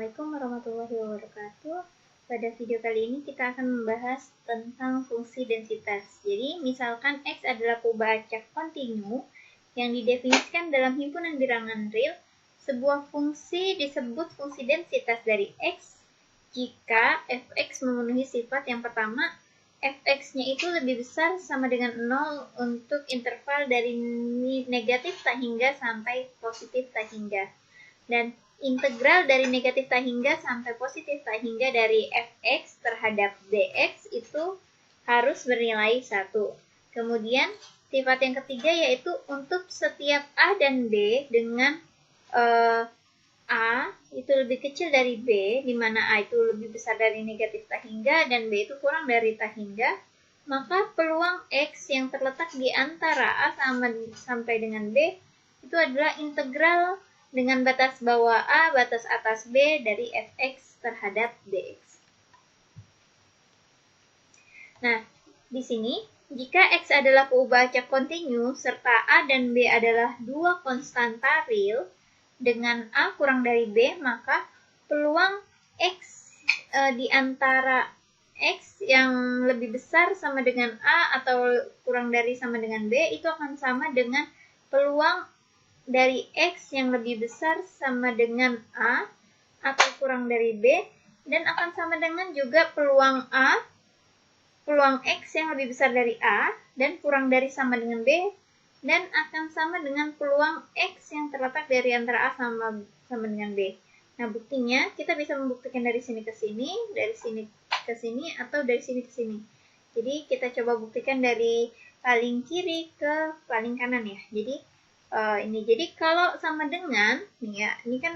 Assalamualaikum warahmatullahi wabarakatuh. Pada video kali ini kita akan membahas tentang fungsi densitas. Jadi, misalkan X adalah perubahan acak kontinu yang didefinisikan dalam himpunan bilangan real, sebuah fungsi disebut fungsi densitas dari X jika fx memenuhi sifat yang pertama, fx-nya itu lebih besar sama dengan 0 untuk interval dari negatif tak hingga sampai positif tak hingga. Dan integral dari negatif tak hingga sampai positif tak hingga dari fx terhadap dx itu harus bernilai 1. Kemudian sifat yang ketiga yaitu untuk setiap a dan b dengan a itu lebih kecil dari b, di mana a itu lebih besar dari negatif tak hingga dan b itu kurang dari tak hingga, maka peluang x yang terletak di antara a sampai dengan b itu adalah integral dengan batas bawah A, batas atas B dari fx terhadap dx. Nah, di sini, jika x adalah perubahan acak kontinu, serta A dan B adalah dua konstanta real, dengan A kurang dari B, maka peluang x di antara x yang lebih besar sama dengan A atau kurang dari sama dengan B, itu akan sama dengan peluang dari X yang lebih besar sama dengan A atau kurang dari B, dan akan sama dengan juga peluang X yang lebih besar dari A dan kurang dari sama dengan B, dan akan sama dengan peluang X yang terletak dari antara A sama dengan B. Nah, buktinya kita bisa membuktikan dari sini ke sini, dari sini ke sini, atau dari sini ke sini. Jadi kita coba buktikan dari paling kiri ke paling kanan ya. Jadi jadi kalau sama dengan, nih ya, ini kan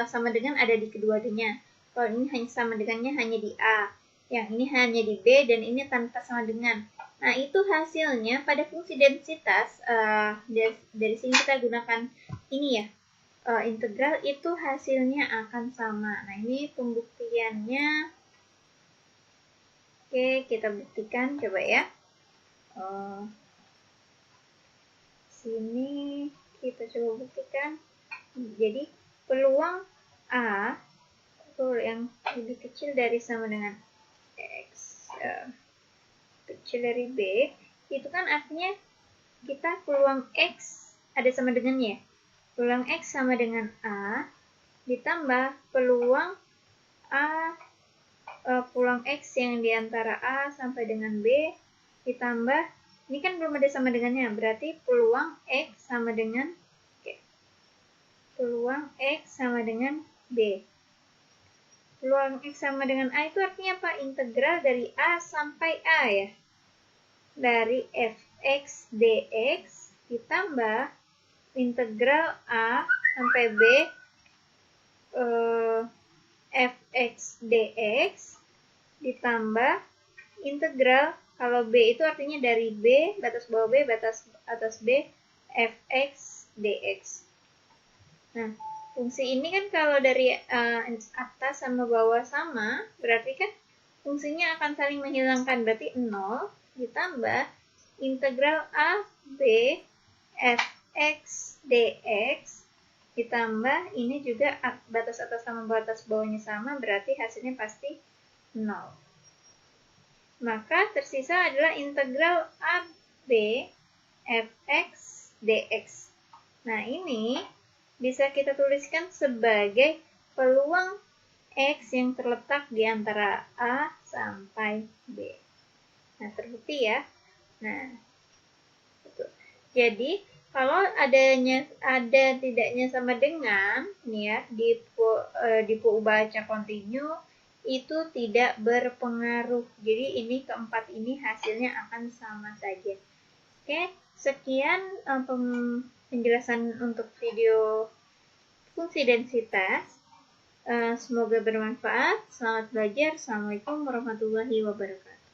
sama dengan ada di keduanya. Kalau ini hanya sama dengannya hanya di A, yang ini hanya di B, dan ini tanpa sama dengan. Nah, itu hasilnya pada fungsi densitas, dari sini kita gunakan ini ya, integral itu hasilnya akan sama. Nah, ini pembuktiannya. Oke, kita buktikan, coba ya. Sini kita coba buktikan. Jadi peluang A itu yang lebih kecil dari sama dengan X kecil dari B, itu kan artinya kita peluang X ada sama dengannya. Peluang X sama dengan A ditambah peluang peluang X yang diantara A sampai dengan B ditambah, ini kan belum ada sama dengannya, berarti peluang X sama dengan peluang X sama dengan B. Peluang X sama dengan A itu artinya apa? Integral dari A sampai A ya. Dari fx dx ditambah integral A sampai B fx dx ditambah integral, kalau B itu artinya dari B, batas bawah B, batas atas B, fx dx. Nah, fungsi ini kan kalau dari atas sama bawah sama, berarti kan fungsinya akan saling menghilangkan, berarti 0 ditambah integral A, B, fx dx ditambah ini juga batas atas sama batas bawahnya sama, berarti hasilnya pasti 0. Maka tersisa adalah integral AB fx dx. Nah, ini bisa kita tuliskan sebagai peluang X yang terletak di antara A sampai B. Nah, terbukti ya. Nah, betul. Jadi, kalau ada tidaknya sama dengan, nih ya, di perubahan acak kontinu, itu tidak berpengaruh. Jadi ini keempat ini hasilnya akan sama saja. Oke, sekian penjelasan untuk video fungsi densitas. Semoga bermanfaat. Selamat belajar. Assalamualaikum warahmatullahi wabarakatuh.